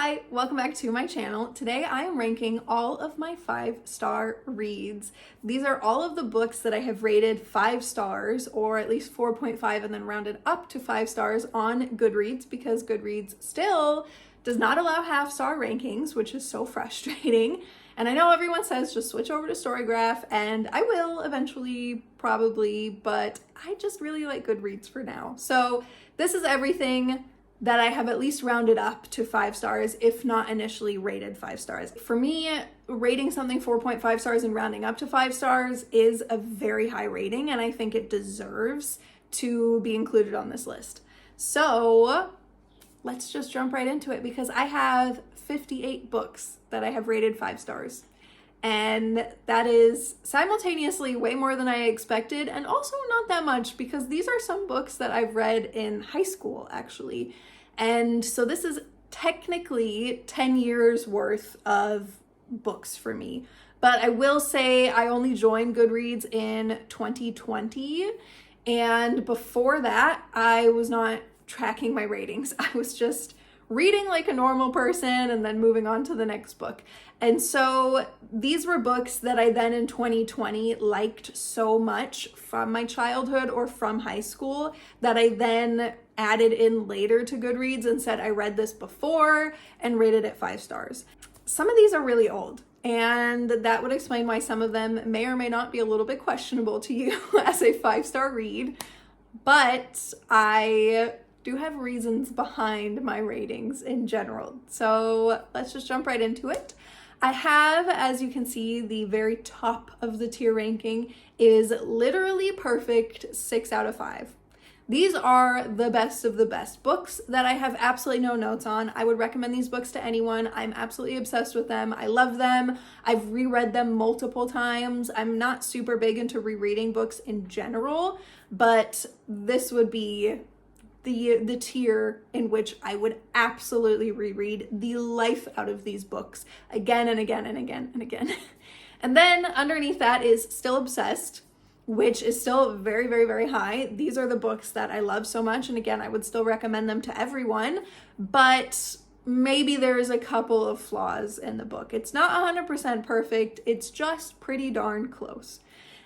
Hi, welcome back to my channel. Today I am ranking all of my 5-star reads. These are all of the books that I have rated 5 stars, or at least 4.5 and then rounded up to 5 stars on Goodreads, because Goodreads still does not allow half-star rankings, which is so frustrating. And I know everyone says just switch over to Storygraph, and I will eventually, probably, but I just really like Goodreads for now. So this is everything that I have at least rounded up to 5 stars, if not initially rated 5 stars. For me, rating something 4.5 stars and rounding up to 5 stars is a very high rating, and I think it deserves to be included on this list. So let's just jump right into it, because I have 58 books that I have rated 5 stars. And that is simultaneously way more than I expected, and also not that much, because these are some books that I've read in high school, actually. And so this is technically 10 years worth of books for me. But I will say I only joined Goodreads in 2020. And before that, I was not tracking my ratings. I was just reading like a normal person and then moving on to the next book. And so these were books that I then in 2020 liked so much from my childhood or from high school that I then added in later to Goodreads and said I read this before and rated it 5 stars. Some of these are really old, and that would explain why some of them may or may not be a little bit questionable to you as a 5-star read, but I do have reasons behind my ratings in general. So let's just jump right into it. I have, as you can see, the very top of the tier ranking is literally perfect 6 out of 5. These are the best of the best books that I have absolutely no notes on. I would recommend these books to anyone. I'm absolutely obsessed with them. I love them. I've reread them multiple times. I'm not super big into rereading books in general, but this would be the tier in which I would absolutely reread the life out of these books again and again and again and again. And then underneath that is Still Obsessed, which is still very, very, very high. These are the books that I love so much, and again, I would still recommend them to everyone, but maybe there's a couple of flaws in the book. It's not 100% perfect, it's just pretty darn close.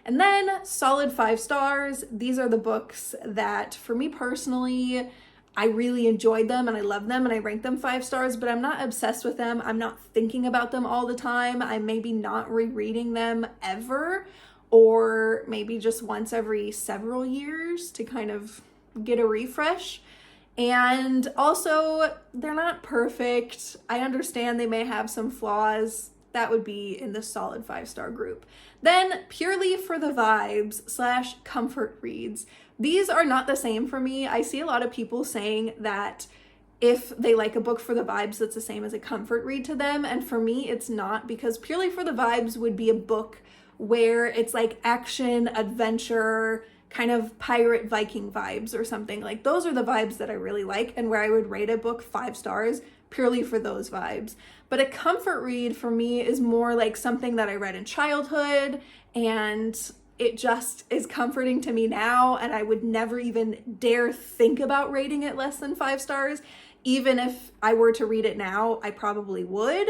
And then solid 5 stars. These are the books that, for me personally, I really enjoyed them and I love them and I rank them 5 stars, but I'm not obsessed with them. I'm not thinking about them all the time. I'm maybe not rereading them ever, or maybe just once every several years to kind of get a refresh. And also, they're not perfect. I understand they may have some flaws. That would be in the solid 5-star group. Then purely for the vibes / comfort reads. These are not the same for me. I see a lot of people saying that if they like a book for the vibes, that's the same as a comfort read to them. And for me, it's not, because purely for the vibes would be a book where it's like action, adventure, kind of pirate Viking vibes or something. Like, those are the vibes that I really like, and where I would rate a book 5 stars purely for those vibes. But a comfort read for me is more like something that I read in childhood, and it just is comforting to me now, and I would never even dare think about rating it less than 5 stars. Even if I were to read it now, I probably would.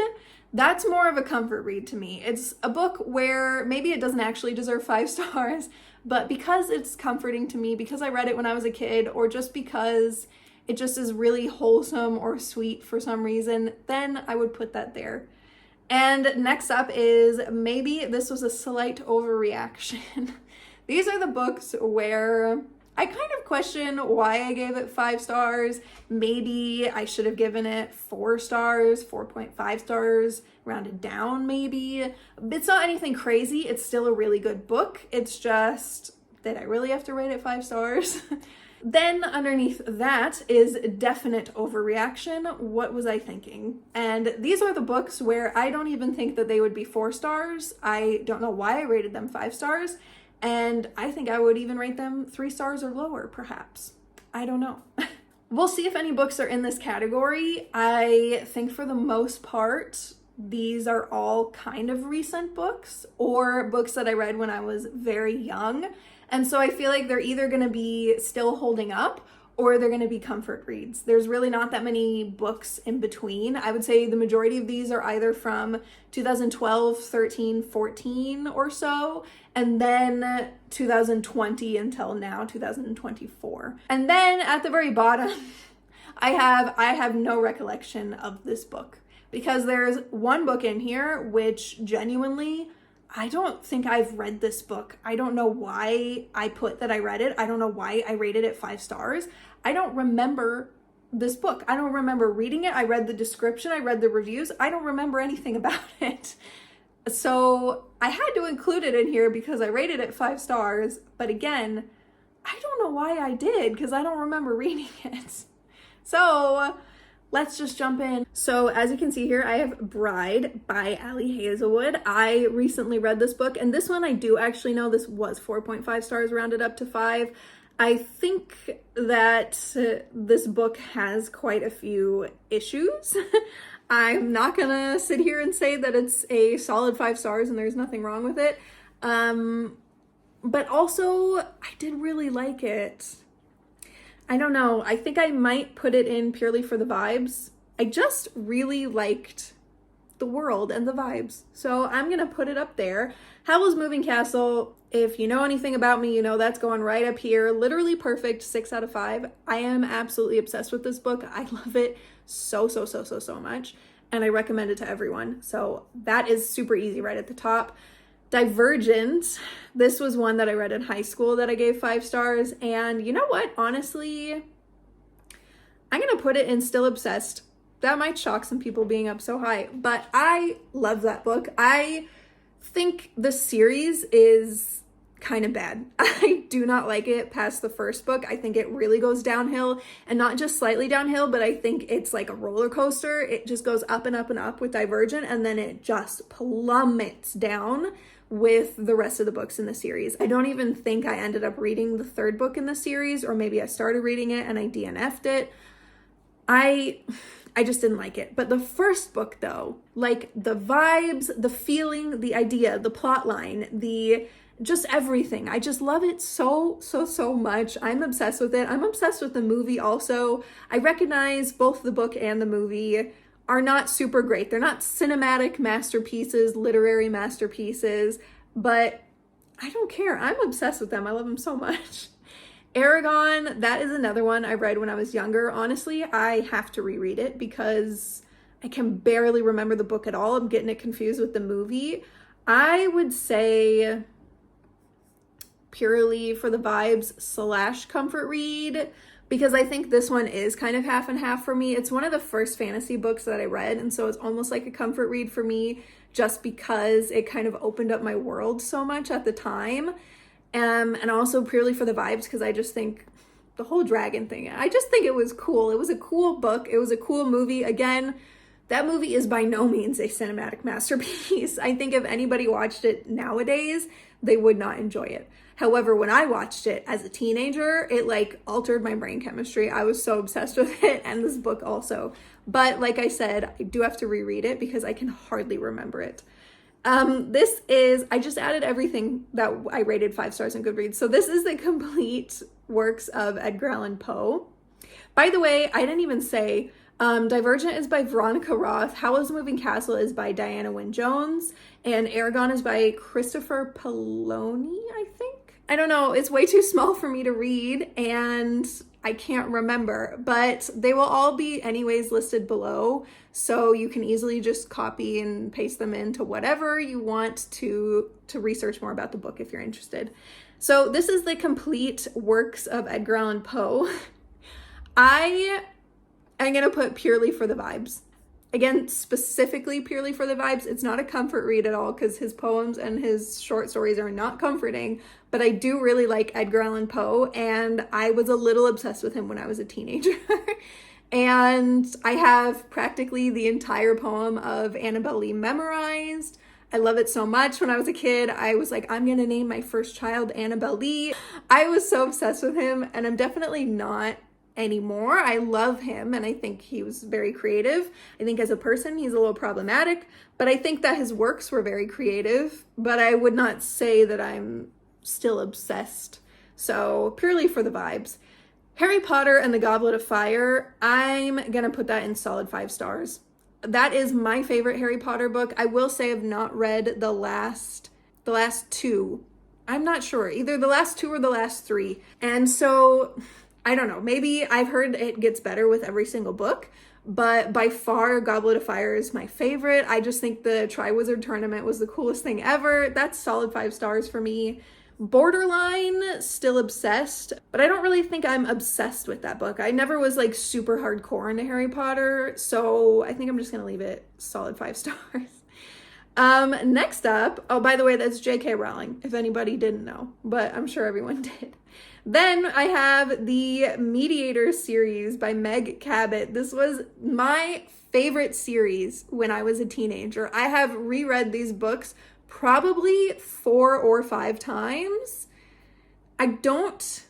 That's more of a comfort read to me. It's a book where maybe it doesn't actually deserve 5 stars, but because it's comforting to me, because I read it when I was a kid, or just because it just is really wholesome or sweet for some reason, then I would put that there. And next up is maybe this was a slight overreaction. These are the books where I kind of question why I gave it 5 stars. Maybe I should have given it 4 stars, 4.5 stars, rounded down maybe. It's not anything crazy. It's still a really good book. It's just that I really have to rate it 5 stars. Then underneath that is definite overreaction. What was I thinking? And these are the books where I don't even think that they would be 4 stars. I don't know why I rated them 5 stars. And I think I would even rate them 3 stars or lower, perhaps. I don't know. We'll see if any books are in this category. I think for the most part, these are all kind of recent books, or books that I read when I was very young. And so I feel like they're either going to be still holding up, or they're going to be comfort reads. There's really not that many books in between. I would say the majority of these are either from 2012, 13, 14 or so, and then 2020 until now, 2024. And then at the very bottom, I have no recollection of this book, because there's one book in here which genuinely, I don't think I've read this book. I don't know why I put that I read it. I don't know why I rated it 5 stars. I don't remember this book. I don't remember reading it. I read the description. I read the reviews. I don't remember anything about it. So I had to include it in here because I rated it 5 stars. But again, I don't know why I did, because I don't remember reading it. So let's just jump in. So as you can see here, I have Bride by Ali Hazelwood. I recently read this book, and this one I do actually know this was 4.5 stars rounded up to 5. I think that this book has quite a few issues. I'm not gonna sit here and say that it's a solid 5 stars and there's nothing wrong with it. But also, I did really like it. I don't know, I think I might put it in purely for the vibes. I just really liked the world and the vibes. So I'm gonna put it up there. Howl's Moving Castle, if you know anything about me, you know that's going right up here. Literally perfect, 6 out of 5. I am absolutely obsessed with this book. I love it so much. And I recommend it to everyone. So that is super easy right at the top. Divergent, this was one that I read in high school that I gave 5 stars, and you know what, honestly, I'm gonna put it in still obsessed. That might shock some people being up so high, but I love that book. I think the series is kind of bad. I do not like it past the first book. I think it really goes downhill, and not just slightly downhill, but I think it's like a roller coaster. It just goes up and up and up with Divergent, and then it just plummets down with the rest of the books in the series. I don't even think I ended up reading the 3rd book in the series, or maybe I started reading it and I DNF'd it. I just didn't like it. But the first book though, like the vibes, the feeling, the idea, the plot line, just everything. I just love it so much. I'm obsessed with it. I'm obsessed with the movie also. I recognize both the book and the movie are not super great. They're not cinematic masterpieces, literary masterpieces, but I don't care. I'm obsessed with them. I love them so much. Eragon, that is another one I read when I was younger. Honestly, I have to reread it because I can barely remember the book at all. I'm getting it confused with the movie. I would say purely for the vibes / comfort read, because I think this one is kind of half and half for me. It's one of the first fantasy books that I read, and so it's almost like a comfort read for me just because it kind of opened up my world so much at the time. And also purely for the vibes, because I just think the whole dragon thing, I just think it was cool. It was a cool book. It was a cool movie. Again, that movie is by no means a cinematic masterpiece. I think if anybody watched it nowadays, they would not enjoy it. However, when I watched it as a teenager, it like altered my brain chemistry. I was so obsessed with it, and this book also. But like I said, I do have to reread it because I can hardly remember it. I just added everything that I rated 5 stars in Goodreads. So this is the complete works of Edgar Allan Poe. By the way, I didn't even say, Divergent is by Veronica Roth, Howl's Moving Castle is by Diana Wynne Jones, and Eragon is by Christopher Paolini, I think. I don't know, it's way too small for me to read, and I can't remember, but they will all be anyways listed below, so you can easily just copy and paste them into whatever you want to research more about the book if you're interested. So this is the complete works of Edgar Allan Poe. I'm gonna put purely for the vibes. Again, specifically purely for the vibes. It's not a comfort read at all because his poems and his short stories are not comforting, but I do really like Edgar Allan Poe, and I was a little obsessed with him when I was a teenager. And I have practically the entire poem of Annabel Lee memorized. I love it so much. When I was a kid, I was like, I'm gonna name my first child Annabel Lee. I was so obsessed with him, and I'm definitely not anymore. I love him, and I think he was very creative. I think as a person, he's a little problematic, but I think that his works were very creative, but I would not say that I'm still obsessed. So purely for the vibes. Harry Potter and the Goblet of Fire, I'm gonna put that in solid 5 stars. That is my favorite Harry Potter book. I will say I've not read the last two. I'm not sure, either the last 2 or the last 3. And so, I don't know, maybe I've heard it gets better with every single book, but by far Goblet of Fire is my favorite. I just think the Triwizard Tournament was the coolest thing ever. That's solid 5 stars for me. Borderline, still obsessed, but I don't really think I'm obsessed with that book. I never was like super hardcore into Harry Potter, so I think I'm just gonna leave it solid 5 stars. Next up, oh, by the way, that's J.K. Rowling, if anybody didn't know, but I'm sure everyone did. Then I have the Mediator series by Meg Cabot. This was my favorite series when I was a teenager. I have reread these books probably 4 or 5 times. I don't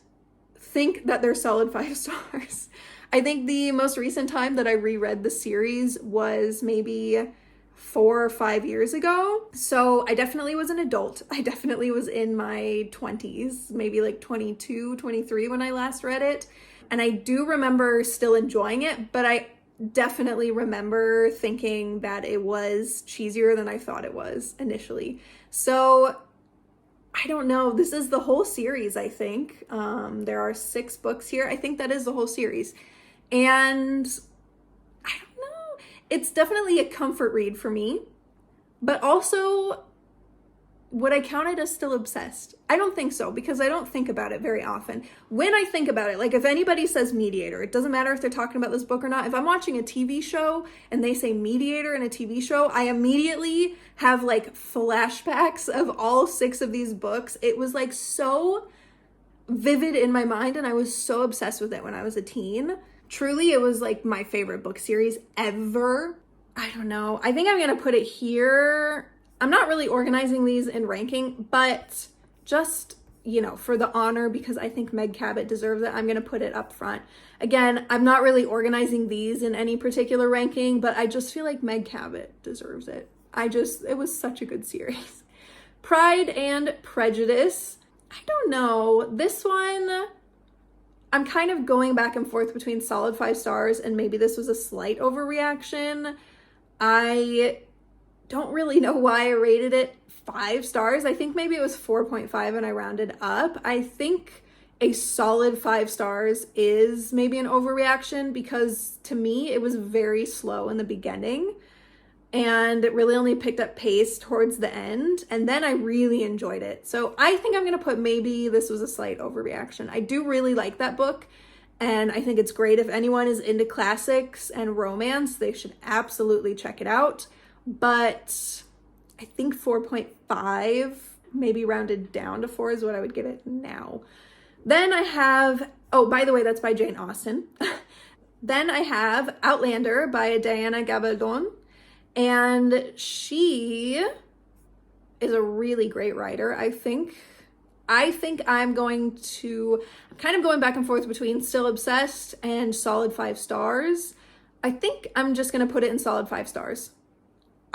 think that they're solid 5 stars. I think the most recent time that I reread the series was maybe 4 or 5 years ago. So I definitely was an adult. I definitely was in my 20s, maybe like 22, 23 when I last read it. And I do remember still enjoying it, but I definitely remember thinking that it was cheesier than I thought it was initially. So I don't know. This is the whole series, I think. There are 6 books here. I think that is the whole series. And I don't know. It's definitely a comfort read for me, but also would I count it as still obsessed? I don't think so, because I don't think about it very often. When I think about it, like if anybody says Mediator, it doesn't matter if they're talking about this book or not. If I'm watching a TV show and they say Mediator in a TV show, I immediately have like flashbacks of all 6 of these books. It was like so vivid in my mind, and I was so obsessed with it when I was a teen. Truly, it was like my favorite book series ever. I don't know. I think I'm gonna put it here. I'm not really organizing these in ranking, but just, you know, for the honor, because I think Meg Cabot deserves it, I'm going to put it up front. Again, I'm not really organizing these in any particular ranking, but I just feel like Meg Cabot deserves it. It was such a good series. Pride and Prejudice. I don't know. This one, I'm kind of going back and forth between solid 5 stars and maybe this was a slight overreaction. I don't really know why I rated it 5 stars. I think maybe it was 4.5 and I rounded up. I think a solid 5 stars is maybe an overreaction, because to me it was very slow in the beginning and it really only picked up pace towards the end, and then I really enjoyed it. So I think I'm gonna put maybe this was a slight overreaction. I do really like that book, and I think it's great. If anyone is into classics and romance, they should absolutely check it out. But I think 4.5, maybe rounded down to 4 is what I would give it now. Then I have, oh, by the way, that's by Jane Austen. Then I have Outlander by Diana Gabaldon, and she is a really great writer, I think. I'm kind of going back and forth between still obsessed and solid 5 stars. I think I'm just going to put it in solid 5 stars.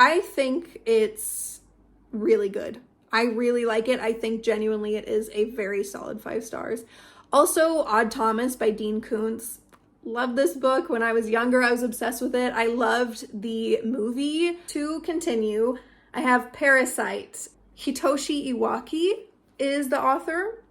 I think it's really good. I really like it. I think genuinely it is a very solid 5 stars. Also, Odd Thomas by Dean Koontz. Love this book. When I was younger, I was obsessed with it. I loved the movie. To continue, I have Parasyte. Hitoshi Iwaaki is the author.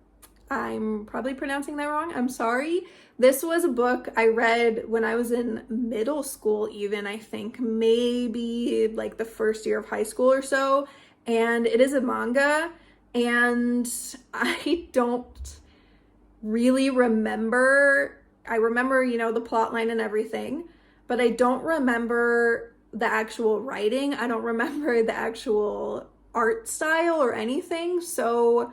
I'm probably pronouncing that wrong. I'm sorry. This was a book I read when I was in middle school even, I think, maybe like the first year of high school or so. And it is a manga, and I don't really remember. I remember, you know, the plot line and everything, but I don't remember the actual writing. I don't remember the actual art style or anything. So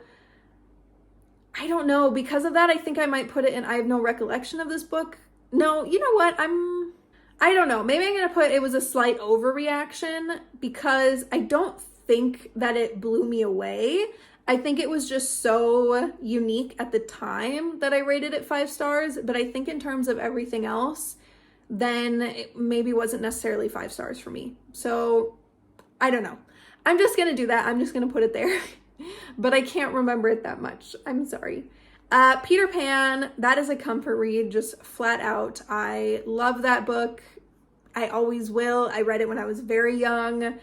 I don't know. Because of that, I think I might put it in I have no recollection of this book. No, you know what? I don't know. Maybe I'm going to put it was a slight overreaction, because I don't think that it blew me away. I think it was just so unique at the time that I rated it 5 stars. But I think in terms of everything else, then it maybe wasn't necessarily 5 stars for me. So I don't know. I'm just going to do that. I'm just going to put it there. But I can't remember it that much. I'm sorry. Peter Pan, that is a comfort read, just flat out. I love that book. I always will. I read it when I was very young.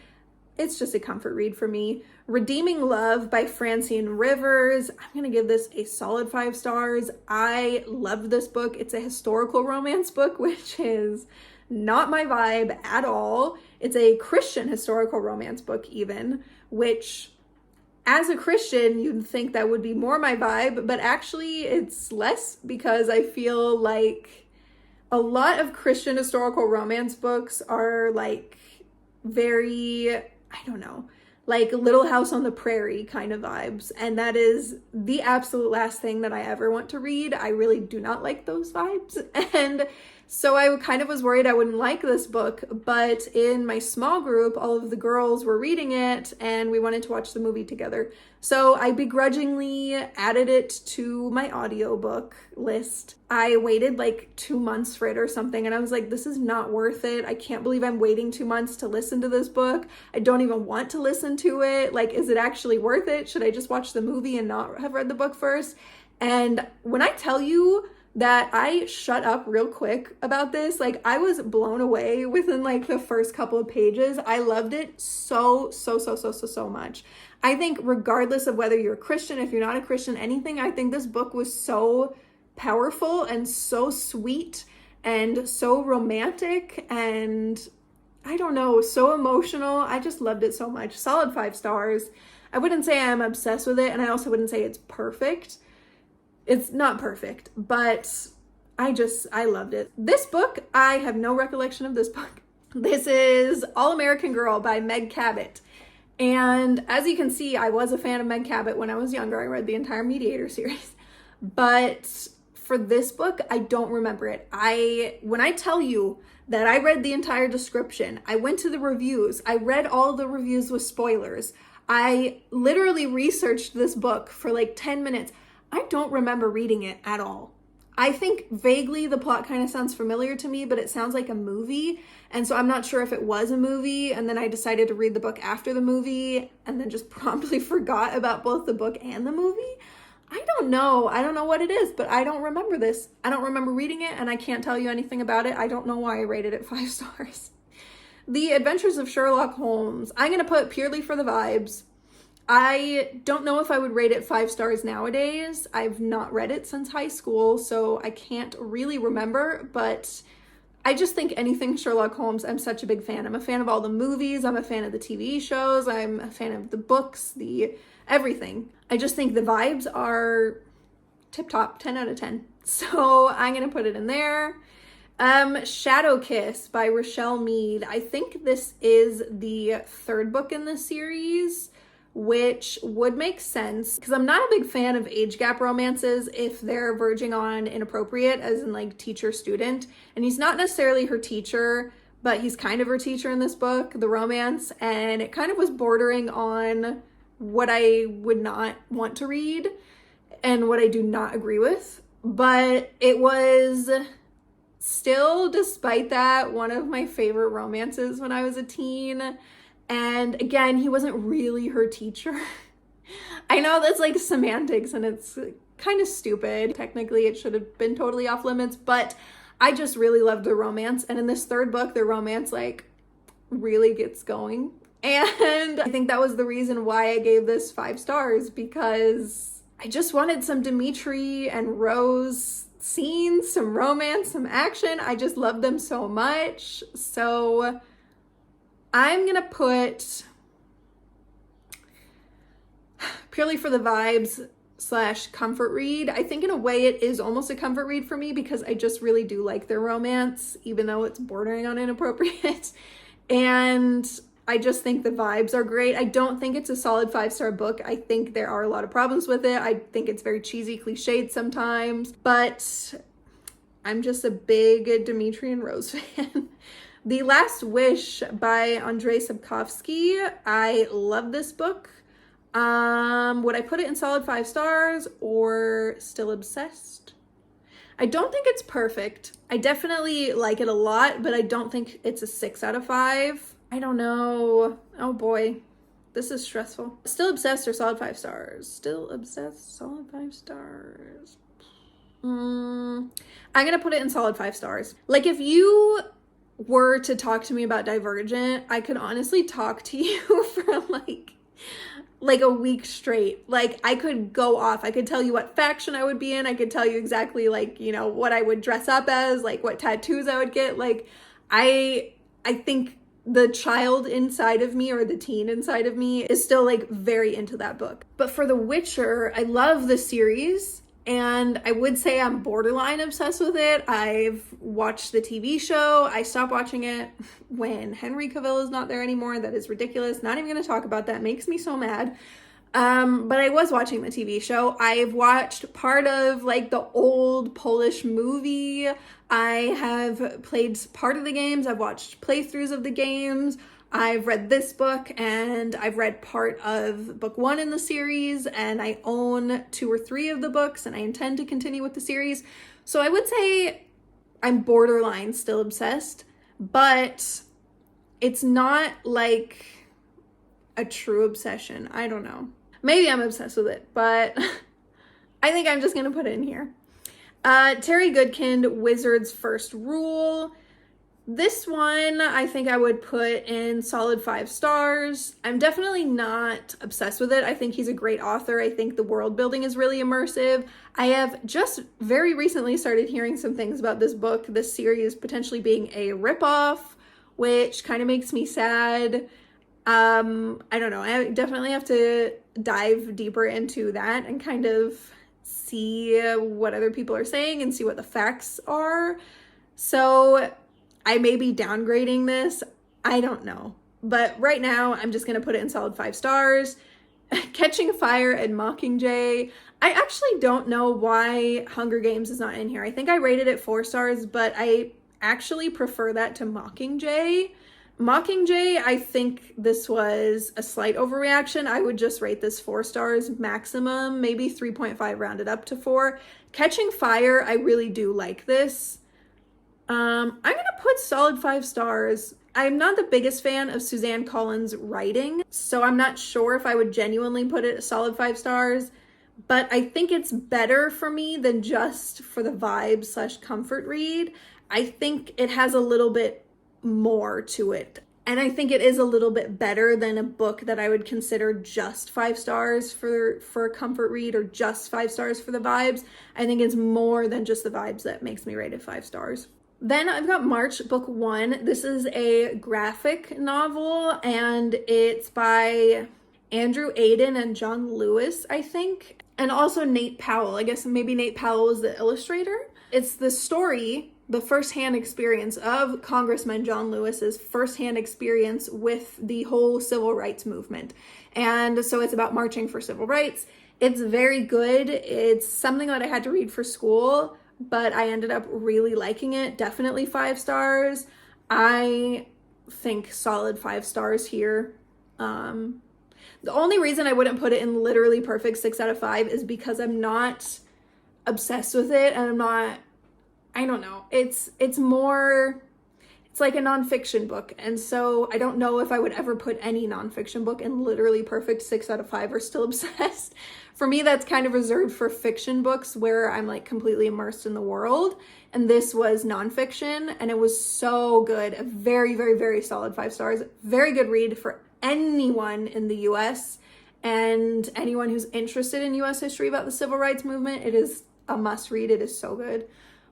It's just a comfort read for me. Redeeming Love by Francine Rivers. I'm going to give this a solid 5 stars. I loved this book. It's a historical romance book, which is not my vibe at all. It's a Christian historical romance book even, which as a Christian, you'd think that would be more my vibe, but actually it's less because I feel like a lot of Christian historical romance books are like very, I don't know, like Little House on the Prairie kind of vibes. And that is the absolute last thing that I ever want to read. I really do not like those vibes. And so I kind of was worried I wouldn't like this book, but in my small group, all of the girls were reading it and we wanted to watch the movie together. So I begrudgingly added it to my audiobook list. I waited like 2 months for it or something and I was like, this is not worth it. I can't believe I'm waiting 2 months to listen to this book. I don't even want to listen to it. Like, is it actually worth it? Should I just watch the movie and not have read the book first? And when I tell you that I shut up real quick about this, like I was blown away within like the first couple of pages. I loved it so much. I think regardless of whether you're a Christian, if you're not a Christian, anything, I think this book was so powerful and so sweet and so romantic and I don't know, so emotional. I just loved it so much. Solid 5 stars. I wouldn't say I'm obsessed with it and I also wouldn't say it's perfect. It's not perfect, but I loved it. This book, I have no recollection of this book. This is All-American Girl by Meg Cabot. And as you can see, I was a fan of Meg Cabot when I was younger. I read the entire Mediator series. But for this book, I don't remember it. When I tell you that I read the entire description, I went to the reviews, I read all the reviews with spoilers. I literally researched this book for like 10 minutes. I don't remember reading it at all. I think vaguely the plot kind of sounds familiar to me, but it sounds like a movie. And so I'm not sure if it was a movie. And then I decided to read the book after the movie and then just promptly forgot about both the book and the movie. I don't know. I don't know what it is, but I don't remember this. I don't remember reading it and I can't tell you anything about it. I don't know why I rated it 5 stars. The Adventures of Sherlock Holmes. I'm going to put purely for the vibes. I don't know if I would rate it 5 stars nowadays. I've not read it since high school, so I can't really remember, but I just think anything Sherlock Holmes, I'm such a big fan. I'm a fan of all the movies, I'm a fan of the TV shows, I'm a fan of the books, the everything. I just think the vibes are tip-top, 10 out of 10. So I'm gonna put it in there. Shadow Kiss by Rochelle Mead. I think this is the 3rd book in this series, which would make sense because I'm not a big fan of age gap romances if they're verging on inappropriate, as in like teacher student. And he's not necessarily her teacher, but he's kind of her teacher in this book, the romance, and it kind of was bordering on what I would not want to read and what I do not agree with. But it was still, despite that, one of my favorite romances when I was a teen. And again, he wasn't really her teacher. I know that's like semantics and it's kind of stupid. Technically, it should have been totally off limits, but I just really loved the romance. And in this 3rd book, the romance like really gets going. And I think that was the reason why I gave this 5 stars, because I just wanted some Dimitri and Rose scenes, some romance, some action. I just loved them so much. So I'm gonna put, purely for the vibes / comfort read, I think in a way it is almost a comfort read for me because I just really do like their romance, even though it's bordering on inappropriate. And I just think the vibes are great. I don't think it's a solid 5-star book. I think there are a lot of problems with it. I think it's very cheesy, cliched sometimes, but I'm just a big Dimitri and Rose fan. The Last Wish by Andrei Sapkowski. I love this book. Would I put it in solid 5 stars or still obsessed? I don't think it's perfect. I definitely like it a lot, but I don't think it's a 6 out of 5. I don't know. Oh boy. This is stressful. Still obsessed or solid 5 stars? Still obsessed, solid 5 stars. I'm gonna put it in solid 5 stars. Like, if you were to talk to me about Divergent, I could honestly talk to you for like a week straight. Like, I could go off. I could tell you what faction I would be in. I could tell you exactly, like, you know, what I would dress up as, like what tattoos I would get. Like, I think the child inside of me, or the teen inside of me, is still like very into that book. But for The Witcher, I love the series, and I would say I'm borderline obsessed with it. I've watched the TV show. I stopped watching it when Henry Cavill is not there anymore. That is ridiculous. Not even going to talk about that. Makes me so mad. But I was watching the TV show. I've watched part of like the old Polish movie. I have played part of the games. I've watched playthroughs of the games. I've read this book, and I've read part of book 1 in the series, and I own 2 or 3 of the books, and I intend to continue with the series. So I would say I'm borderline still obsessed, but it's not like a true obsession. I don't know. Maybe I'm obsessed with it, but I think I'm just going to put it in here. Terry Goodkind, Wizard's First Rule. This one, I think I would put in solid 5 stars. I'm definitely not obsessed with it. I think he's a great author. I think the world building is really immersive. I have just very recently started hearing some things about this book, this series potentially being a ripoff, which kind of makes me sad. I don't know. I definitely have to dive deeper into that and kind of see what other people are saying and see what the facts are. So I may be downgrading this. I don't know. But right now, I'm just going to put it in solid 5 stars. Catching Fire and Mockingjay. I actually don't know why Hunger Games is not in here. I think I rated it 4 stars, but I actually prefer that to Mockingjay. Mockingjay, I think this was a slight overreaction. I would just rate this 4 stars maximum, maybe 3.5 rounded up to 4. Catching Fire, I really do like this. I'm going to put solid 5 stars. I'm not the biggest fan of Suzanne Collins' writing, so I'm not sure if I would genuinely put it a solid 5 stars, but I think it's better for me than just for the vibe / comfort read. I think it has a little bit more to it, and I think it is a little bit better than a book that I would consider just 5 stars for a comfort read, or just 5 stars for the vibes. I think it's more than just the vibes that makes me rate it 5 stars. Then I've got March, book 1. This is a graphic novel, and it's by Andrew Aiden and John Lewis, I think, and also Nate Powell. I guess maybe Nate Powell is the illustrator. It's the story, the firsthand experience of Congressman John Lewis's firsthand experience with the whole civil rights movement. And so it's about marching for civil rights. It's very good. It's something that I had to read for school, but I ended up really liking it. Definitely 5 stars. I think solid 5 stars here. The only reason I wouldn't put it in literally perfect 6 out of 5 is because I'm not obsessed with it, and I don't know. It's like a nonfiction book, and so I don't know if I would ever put any nonfiction book in literally perfect 6 out of 5 or still obsessed. For me, that's kind of reserved for fiction books where I'm like completely immersed in the world, and this was nonfiction, and it was so good. A very, very, very solid 5 stars. Very good read for anyone in the US and anyone who's interested in US history about the civil rights movement. It is a must read. It is so good.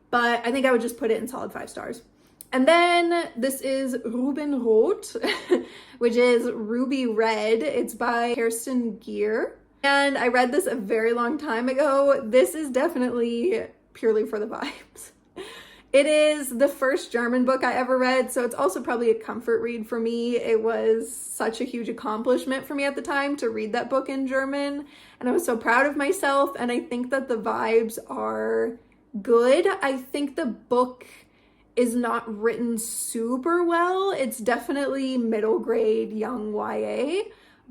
But I think I would just put it in solid 5 stars. And then this is Ruben Roth, which is Ruby Red. It's by Kirsten Gier. And I read this a very long time ago. This is definitely purely for the vibes. It is the first German book I ever read, so it's also probably a comfort read for me. It was such a huge accomplishment for me at the time to read that book in German, and I was so proud of myself, and I think that the vibes are good. I think the book is not written super well. It's definitely middle grade young YA,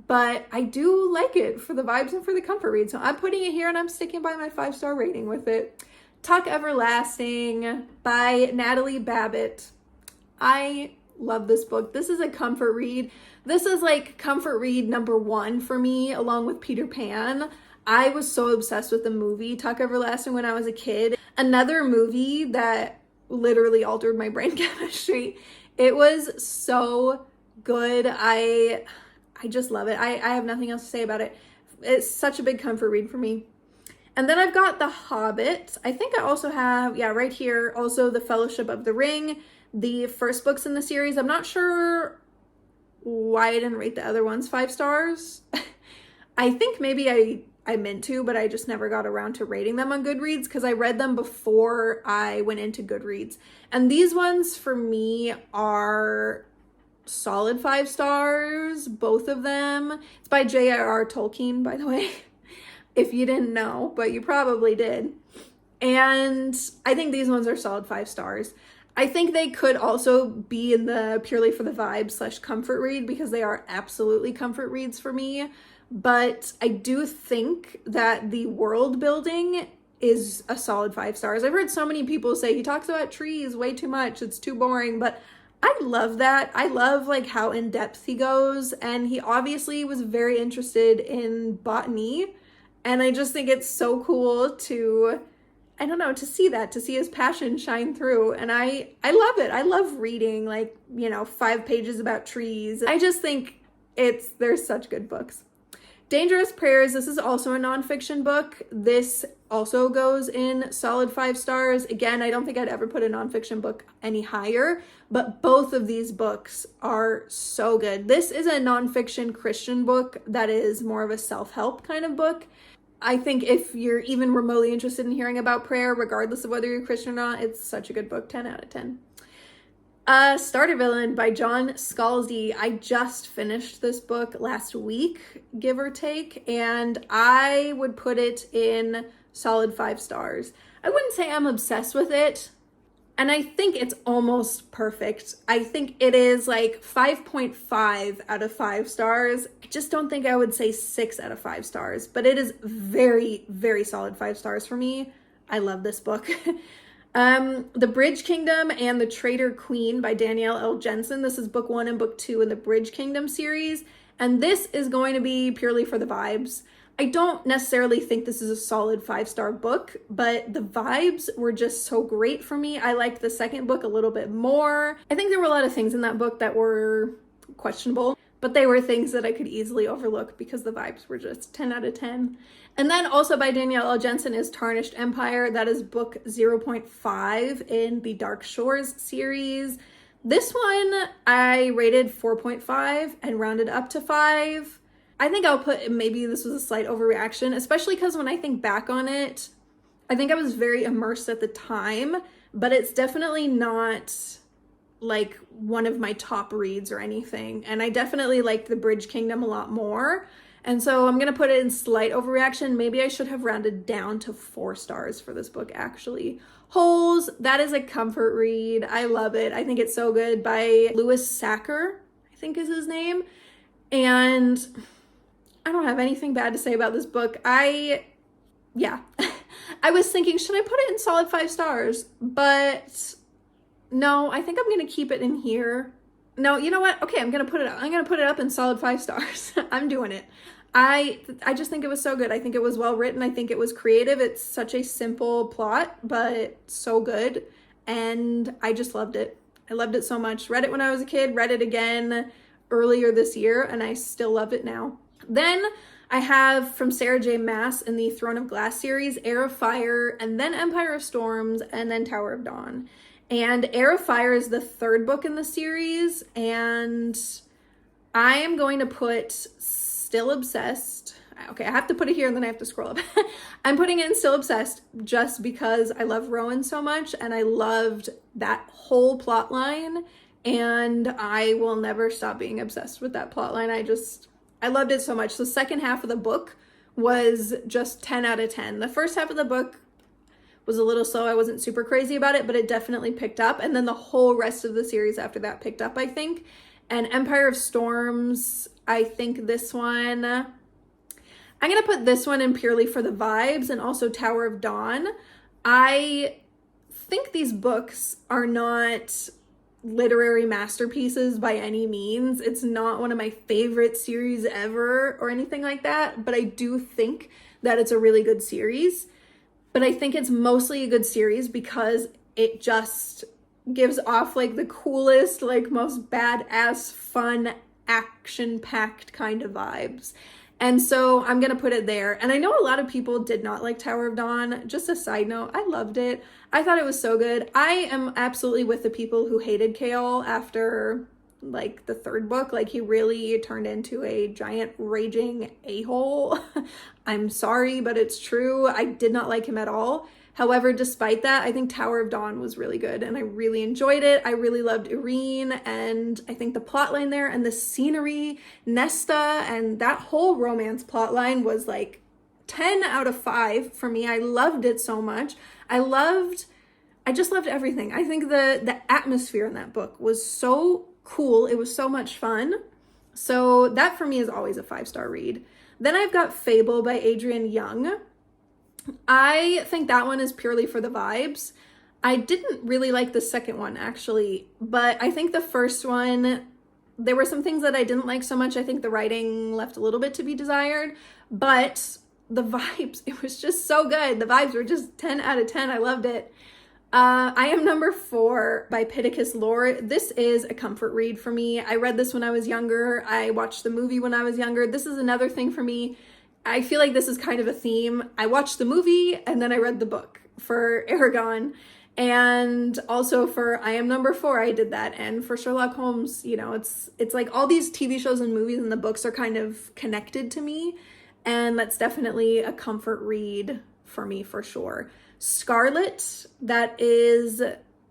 but I do like it for the vibes and for the comfort read. So I'm putting it here, and I'm sticking by my 5-star rating with it. Talk Everlasting by Natalie Babbitt. I love this book. This is a comfort read. This is like comfort read number 1 for me, along with Peter Pan. I was so obsessed with the movie Tuck Everlasting when I was a kid. Another movie that literally altered my brain chemistry. It was so good. I just love it. I have nothing else to say about it. It's such a big comfort read for me. And then I've got The Hobbit. I think I also have, right here, also The Fellowship of the Ring, the first books in the series. I'm not sure why I didn't rate the other ones 5 stars. I think maybe I meant to, but I just never got around to rating them on Goodreads because I read them before I went into Goodreads. And these ones for me are solid 5 stars, both of them. It's by J.R.R. Tolkien, by the way, if you didn't know, but you probably did. And I think these ones are solid 5 stars. I think they could also be in the purely for the vibe / comfort read because they are absolutely comfort reads for me. But I do think that the world building is a solid 5 stars. I've heard so many people say he talks about trees way too much. It's too boring, but I love that. I love like how in depth he goes, and he obviously was very interested in botany. And I just think it's so cool to, I don't know, to see that, to see his passion shine through. And I love it. I love reading 5 pages about trees. I just think they're such good books. Dangerous Prayers, this is also a nonfiction book. This also goes in solid 5 stars. Again, I don't think I'd ever put a nonfiction book any higher, but both of these books are so good. This is a nonfiction Christian book that is more of a self-help kind of book. I think if you're even remotely interested in hearing about prayer, regardless of whether you're Christian or not, it's such a good book, 10 out of 10. Starter Villain by John Scalzi. I just finished this book last week, give or take, and I would put it in solid 5 stars. I wouldn't say I'm obsessed with it, and I think it's almost perfect. I think it is like 5.5 out of 5 stars. I just don't think I would say 6 out of 5 stars, but it is very, very solid 5 stars for me. I love this book. The Bridge Kingdom and the Traitor Queen by Danielle L. Jensen. This is book 1 and book 2 in the Bridge Kingdom series. And this is going to be purely for the vibes. I don't necessarily think this is a solid 5-star book, but the vibes were just so great for me. I liked the second book a little bit more. I think there were a lot of things in that book that were questionable, but they were things that I could easily overlook because the vibes were just 10 out of 10. And then also by Danielle L. Jensen is Tarnished Empire. That is book 0.5 in the Dark Shores series. This one I rated 4.5 and rounded up to 5. I think I'll put, maybe this was a slight overreaction, especially because when I think back on it, I think I was very immersed at the time, but it's definitely not like one of my top reads or anything. And I definitely liked the Bridge Kingdom a lot more. And so I'm going to put it in slight overreaction. Maybe I should have rounded down to 4 stars for this book, actually. Holes, that is a comfort read. I love it. I think it's so good, by Louis Sacker, I think is his name. And I don't have anything bad to say about this book. I was thinking, should I put it in solid 5 stars? But no, I think I'm going to keep it in here. No, you know what? Okay, I'm going to put it up. I'm going to put it up in solid 5 stars. I'm doing it. I just think it was so good. I think it was well written. I think it was creative. It's such a simple plot, but so good. And I just loved it. I loved it so much. Read it when I was a kid, read it again earlier this year, and I still love it now. Then I have from Sarah J. Maas in the Throne of Glass series, Heir of Fire, and then Empire of Storms, and then Tower of Dawn. And Heir of Fire is the 3rd book in the series, and I am going to put Still Obsessed. Okay, I have to put it here and then I have to scroll up. I'm putting it in Still Obsessed just because I love Rowan so much and I loved that whole plot line, and I will never stop being obsessed with that plot line. I loved it so much. The second half of the book was just 10 out of 10. The first half of the book was a little slow. I wasn't super crazy about it, but it definitely picked up. And then the whole rest of the series after that picked up, I think. And Empire of Storms, I think this one, I'm going to put this one in purely for the vibes, and also Tower of Dawn. I think these books are not literary masterpieces by any means. It's not one of my favorite series ever or anything like that, but I do think that it's a really good series. But I think it's mostly a good series because it just gives off like the coolest, like most badass, fun, action-packed kind of vibes. And so I'm going to put it there. And I know a lot of people did not like Tower of Dawn. Just a side note, I loved it. I thought it was so good. I am absolutely with the people who hated Chaol after like the third book. Like he really turned into a giant raging a-hole. I'm sorry, but it's true. I did not like him at all. However, despite that, I think Tower of Dawn was really good and I really enjoyed it. I really loved Irene, and I think the plotline there and the scenery, Nesta, and that whole romance plotline was like 10 out of 5 for me. I loved it so much. I just loved everything. I think the atmosphere in that book was so cool. It was so much fun. So that for me is always a 5-star read. Then I've got Fable by Adrienne Young. I think that one is purely for the vibes. I didn't really like the second one actually, but I think the first one, there were some things that I didn't like so much. I think the writing left a little bit to be desired, but the vibes, it was just so good. The vibes were just 10 out of 10. I loved it. I Am Number 4 by Pittacus Lore. This is a comfort read for me. I read this when I was younger. I watched the movie when I was younger. This is another thing for me. I feel like this is kind of a theme. I watched the movie and then I read the book for Eragon, and also for I Am Number 4 I did that, and for Sherlock Holmes, you know, it's like all these TV shows and movies and the books are kind of connected to me, and that's definitely a comfort read for me for sure. Scarlet, that is,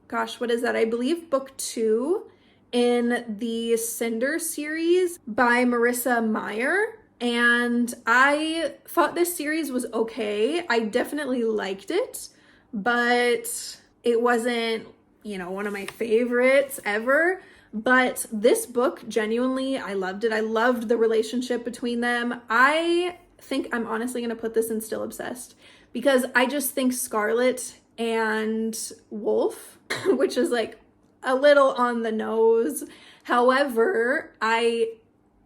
gosh, what is that? I believe book 2 in the Cinder series by Marissa Meyer. And I thought this series was okay. I definitely liked it, but it wasn't, you know, one of my favorites ever. But this book, genuinely, I loved it. I loved the relationship between them. I think I'm honestly going to put this in Still Obsessed because I just think Scarlet and Wolf, which is like a little on the nose. However, I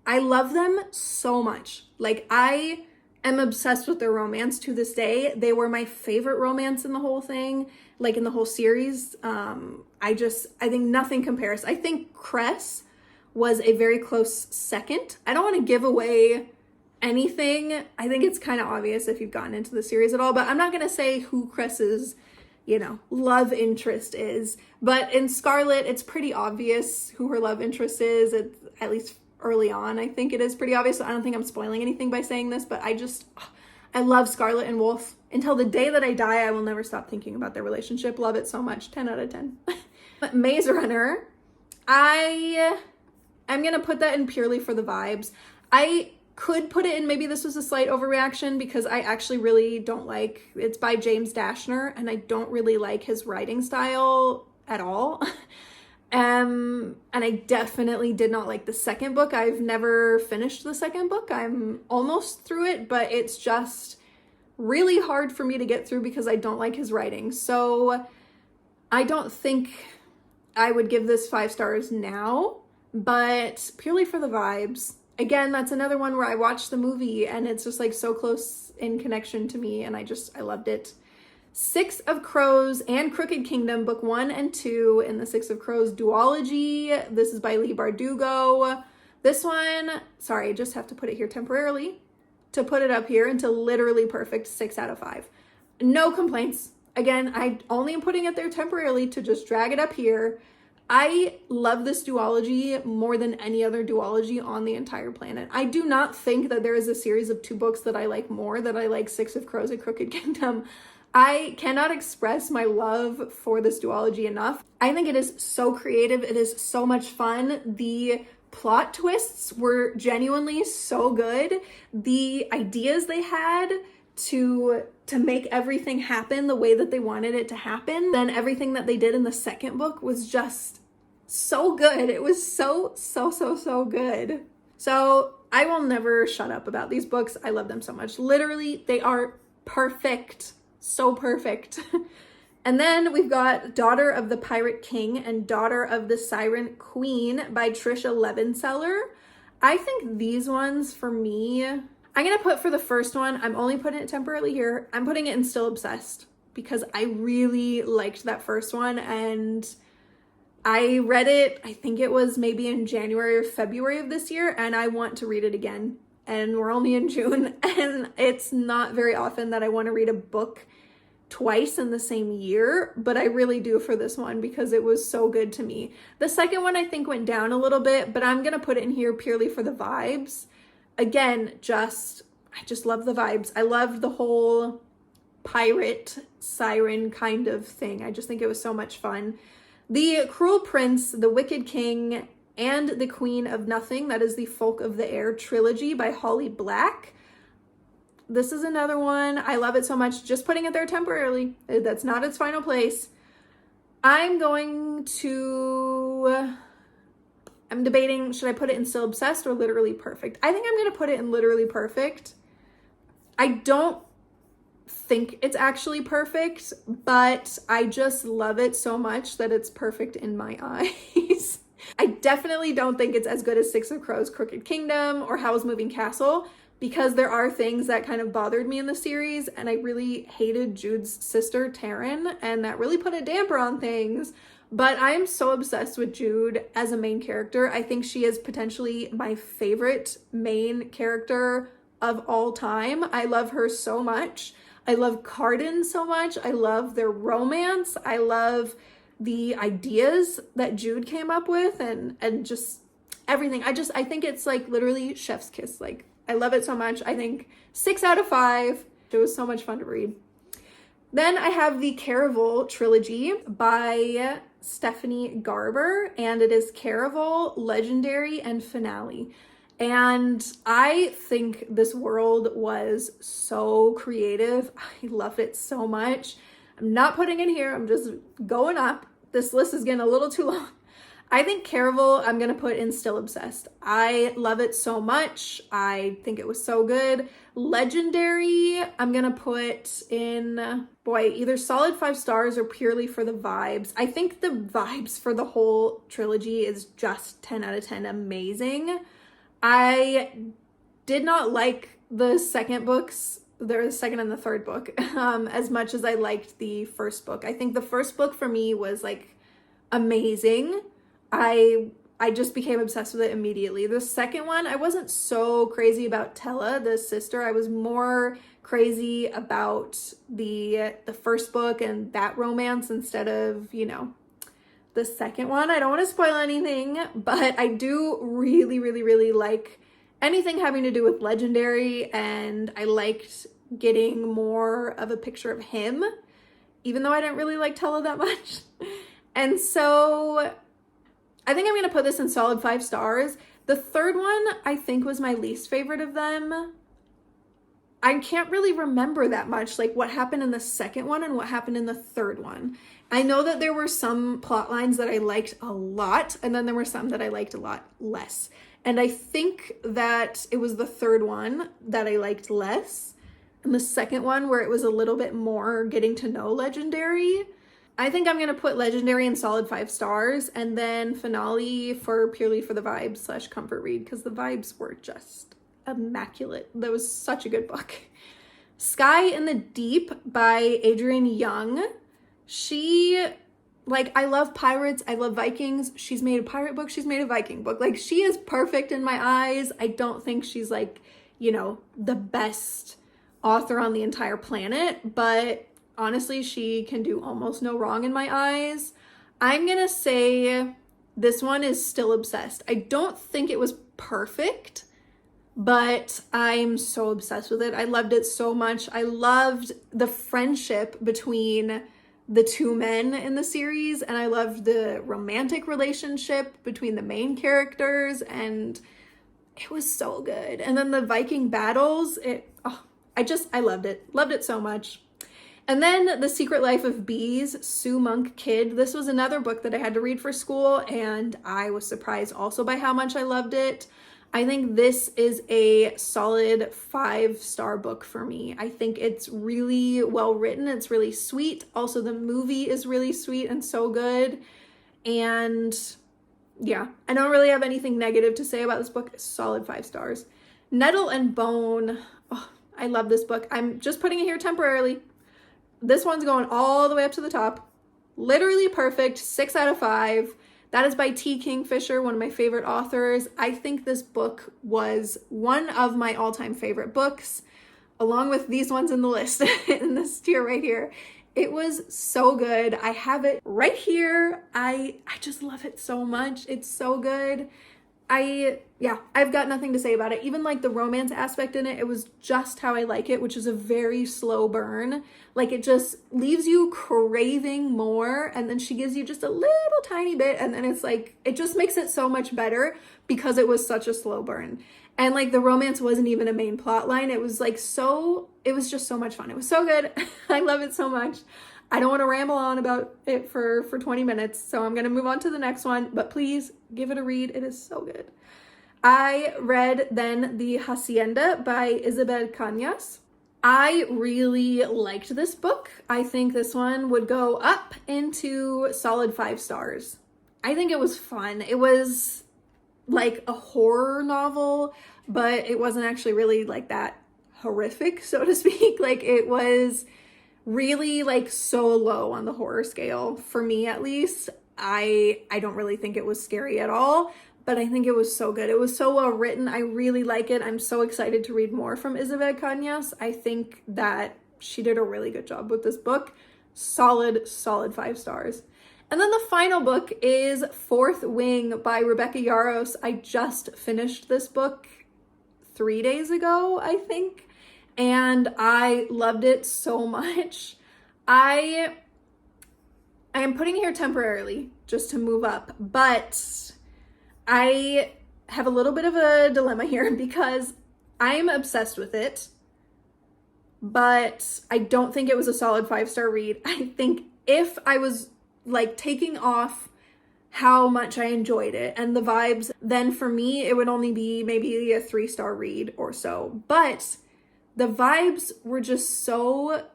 love them so much. Like, I am obsessed with their romance to this day. They were my favorite romance in the whole thing, like in the whole series. I think nothing compares. I think Cress was a very close second. I don't want to give away anything. I think it's kind of obvious if you've gotten into the series at all, but I'm not going to say who Cress's, you know, love interest is. But in Scarlet, it's pretty obvious who her love interest is. It's at least early on, I think it is pretty obvious. So I don't think I'm spoiling anything by saying this, but I love Scarlet and Wolf. Until the day that I die, I will never stop thinking about their relationship. Love it so much. 10 out of 10. But Maze Runner, I'm going to put that in purely for the vibes. I could put it in, maybe this was a slight overreaction because I actually really don't like, it's by James Dashner, and I don't really like his writing style at all. And I definitely did not like the second book. I've never finished the second book. I'm almost through it, but it's just really hard for me to get through because I don't like his writing. So I don't think I would give this 5 stars now, but purely for the vibes. Again, that's another one where I watched the movie and it's just like so close in connection to me, and I loved it. Six of Crows and Crooked Kingdom, book 1 and 2 in the Six of Crows duology. This is by Leigh Bardugo. This one, sorry, I just have to put it here temporarily to put it up here into literally perfect 6 out of 5. No complaints. Again, I only am putting it there temporarily to just drag it up here. I love this duology more than any other duology on the entire planet. I do not think that there is a series of 2 books that I like more, that I like Six of Crows and Crooked Kingdom. I cannot express my love for this duology enough. I think it is so creative. It is so much fun. The plot twists were genuinely so good. The ideas they had to make everything happen the way that they wanted it to happen, then everything that they did in the second book was just so good. It was so good. So I will never shut up about these books. I love them so much. Literally, they are perfect. So perfect. And then we've got Daughter of the Pirate King and Daughter of the Siren Queen by Trisha Levenseller. I think these ones for me, I'm going to put for the first one, I'm only putting it temporarily here, I'm putting it in Still Obsessed because I really liked that first one, and I read it, I think it was maybe in January or February of this year, and I want to read it again. And we're only in June, and it's not very often that I want to read a book twice in the same year, but I really do for this one because it was so good to me. The second one I think went down a little bit, but I'm going to put it in here purely for the vibes. Again, I just love the vibes. I love the whole pirate siren kind of thing. I just think it was so much fun. The Cruel Prince, The Wicked King, and The Queen of Nothing, that is the Folk of the Air trilogy by Holly Black. This is another one. I love it so much. Just putting it there temporarily. That's not its final place. I'm debating, should I put it in Still Obsessed or Literally Perfect? I think I'm going to put it in Literally Perfect. I don't think it's actually perfect, but I just love it so much that it's perfect in my eyes. I definitely don't think it's as good as Six of Crows, Crooked Kingdom, or Howl's Moving Castle, because there are things that kind of bothered me in the series, and I really hated Jude's sister, Taryn, and that really put a damper on things. But I am so obsessed with Jude as a main character. I think she is potentially my favorite main character of all time. I love her so much. I love Carden so much. I love their romance. I love the ideas that Jude came up with and just everything. I think it's like literally chef's kiss. Like, I love it so much. I think 6 out of 5. It was so much fun to read. Then I have the Caraval trilogy by Stephanie Garber, and it is Caraval, Legendary, and Finale. And I think this world was so creative. I loved it so much. I'm not putting it here. I'm just going up. This list is getting a little too long. I think Caraval, I'm going to put in Still Obsessed. I love it so much. I think it was so good. Legendary, I'm going to put in, either solid 5 stars or purely for the vibes. I think the vibes for the whole trilogy is just 10 out of 10 amazing. I did not like the second books, the second and the third book, as much as I liked the first book. I think the first book for me was like amazing. I just became obsessed with it immediately. The second one, I wasn't so crazy about Tella, the sister. I was more crazy about the first book and that romance instead of, the second one. I don't want to spoil anything, but I do really, really, really like anything having to do with Legendary, and I liked getting more of a picture of him, even though I didn't really like Tella that much. And so I think I'm going to put this in solid 5 stars. The third one, I think, was my least favorite of them. I can't really remember that much, like what happened in the second one and what happened in the third one. I know that there were some plot lines that I liked a lot, and then there were some that I liked a lot less. And I think that it was the third one that I liked less, and the second one where it was a little bit more getting to know Legendary. I think I'm going to put Legendary in solid 5 stars, and then Finale for purely for the vibes / comfort read, because the vibes were just immaculate. That was such a good book. Sky in the Deep by Adrienne Young. I love pirates. I love Vikings. She's made a pirate book. She's made a Viking book. Like, she is perfect in my eyes. I don't think she's the best author on the entire planet, but honestly, she can do almost no wrong in my eyes. I'm going to say this one is Still Obsessed. I don't think it was perfect, but I'm so obsessed with it. I loved it so much. I loved the friendship between the 2 men in the series, and I loved the romantic relationship between the main characters, and it was so good. And then the Viking battles, I loved it. Loved it so much. And then The Secret Life of Bees, Sue Monk Kidd. This was another book that I had to read for school, and I was surprised also by how much I loved it. I think this is a solid 5-star book for me. I think it's really well written. It's really sweet. Also, the movie is really sweet and so good. And yeah, I don't really have anything negative to say about this book. Solid 5 stars. Nettle and Bone. Oh, I love this book. I'm just putting it here temporarily. This one's going all the way up to the top. Literally perfect. 6 out of 5. That is by T. Kingfisher, one of my favorite authors. I think this book was one of my all-time favorite books, along with these ones in the list, in this tier right here. It was so good. I have it right here. I just love it so much. It's so good. I've got nothing to say about it. Even like the romance aspect in it, it was just how I like it, which is a very slow burn. Like it just leaves you craving more, and then she gives you just a little tiny bit, and then it's like, it just makes it so much better because it was such a slow burn. And like the romance wasn't even a main plot line. It was like it was just so much fun. It was so good. I love it so much. I don't want to ramble on about it for 20 minutes, so I'm going to move on to the next one, but please give it a read. It is so good. I read then The Hacienda by Isabel Cañas. I really liked this book. I think this one would go up into solid 5 stars. I think it was fun. It was like a horror novel, but it wasn't actually really like that horrific, so to speak. Like it was really like so low on the horror scale for me, at least. I don't really think it was scary at all, but I think it was so good. It was so well written. I really like it. I'm so excited to read more from Isabel Cañas. I think that she did a really good job with this book. Solid 5 stars. And then the final book is Fourth Wing by Rebecca Yarros. I just finished this book 3 days ago, I think, and I loved it so much. I am putting it here temporarily just to move up, but I have a little bit of a dilemma here because I am obsessed with it, but I don't think it was a solid 5-star read. I think if I was like taking off how much I enjoyed it and the vibes, then for me it would only be maybe a 3-star read or so. But the vibes were just so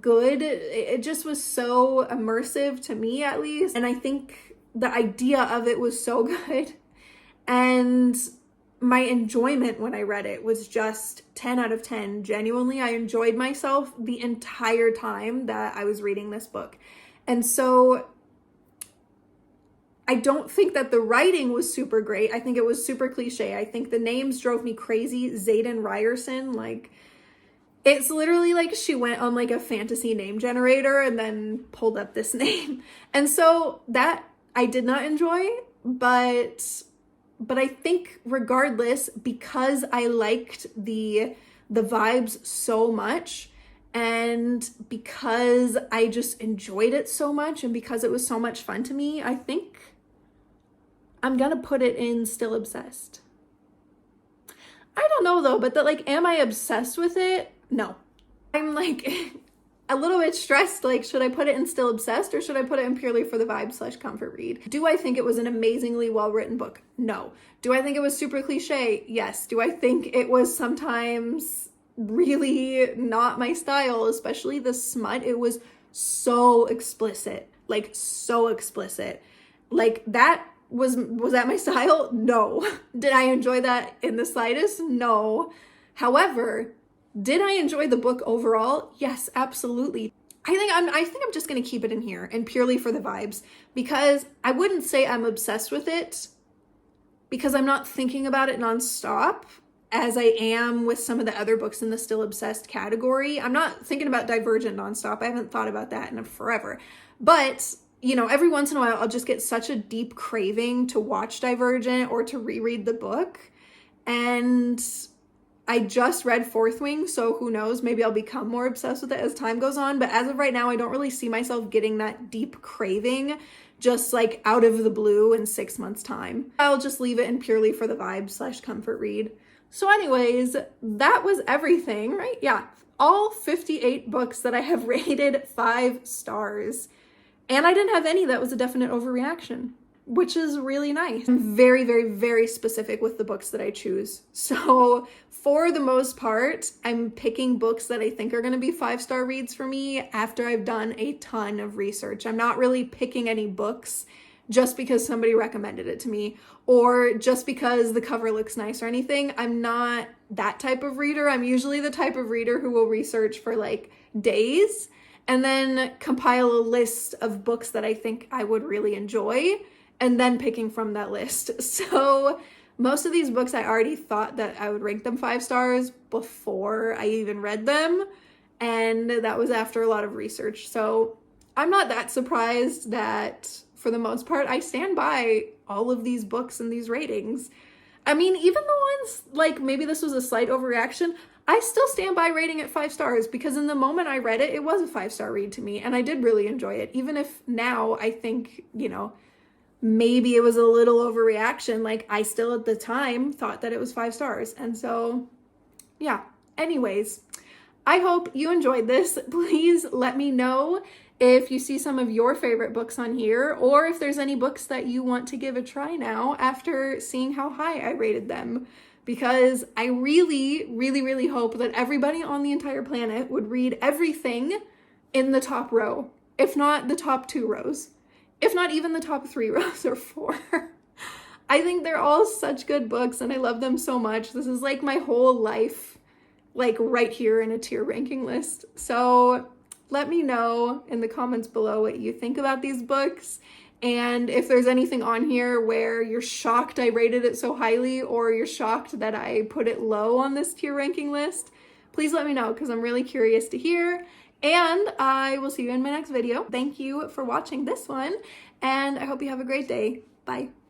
good. It just was so immersive to me, at least. And I think the idea of it was so good. And my enjoyment when I read it was just 10 out of 10. Genuinely, I enjoyed myself the entire time that I was reading this book. And so I don't think that the writing was super great. I think it was super cliche. I think the names drove me crazy. Zayden Ryerson, like, it's literally like she went on like a fantasy name generator and then pulled up this name. And so that I did not enjoy, but I think regardless, because I liked the vibes so much, and because I just enjoyed it so much, and because it was so much fun to me, I think I'm gonna put it in still obsessed. I don't know though, but like, am I obsessed with it? No. I'm like a little bit stressed, like, should I put it in still obsessed or should I put it in purely for the vibe / comfort read? Do I think it was an amazingly well-written book? No. Do I think it was super cliche? Yes. Do I think it was sometimes really not my style, especially the smut? It was so explicit, like so explicit. Like that was that my style? No. Did I enjoy that in the slightest? No. However, did I enjoy the book overall? Yes, absolutely. I think I'm just going to keep it in here and purely for the vibes, because I wouldn't say I'm obsessed with it because I'm not thinking about it nonstop as I am with some of the other books in the still obsessed category. I'm not thinking about Divergent nonstop. I haven't thought about that in forever. But, you know, every once in a while, I'll just get such a deep craving to watch Divergent or to reread the book. And I just read Fourth Wing, so who knows, maybe I'll become more obsessed with it as time goes on. But as of right now, I don't really see myself getting that deep craving just like out of the blue in 6 months' time. I'll just leave it in purely for the vibe / comfort read. So anyways, that was everything, right? Yeah, all 58 books that I have rated 5 stars. And I didn't have any that was a definite overreaction. which is really nice. I'm very, very, very specific with the books that I choose. So for the most part, I'm picking books that I think are going to be 5-star reads for me after I've done a ton of research. I'm not really picking any books just because somebody recommended it to me or just because the cover looks nice or anything. I'm not that type of reader. I'm usually the type of reader who will research for like days and then compile a list of books that I think I would really enjoy and then picking from that list. So most of these books I already thought that I would rank them 5 stars before I even read them, and that was after a lot of research. So I'm not that surprised that for the most part I stand by all of these books and these ratings. I mean, even the ones like maybe this was a slight overreaction, I still stand by rating it 5 stars because in the moment I read it, it was a 5-star read to me and I did really enjoy it. Even if now I think, you know, maybe it was a little overreaction, like I still at the time thought that it was 5 stars. And so, yeah. Anyways, I hope you enjoyed this. Please let me know if you see some of your favorite books on here or if there's any books that you want to give a try now after seeing how high I rated them. Because I really, really, really hope that everybody on the entire planet would read everything in the top row, if not the top 2 rows. If not even the top 3 rows or 4. I think they're all such good books and I love them so much. This is like my whole life, like right here in a tier ranking list. So let me know in the comments below what you think about these books. And if there's anything on here where you're shocked I rated it so highly or you're shocked that I put it low on this tier ranking list, please let me know because I'm really curious to hear. And I will see you in my next video. Thank you for watching this one, and I hope you have a great day. Bye.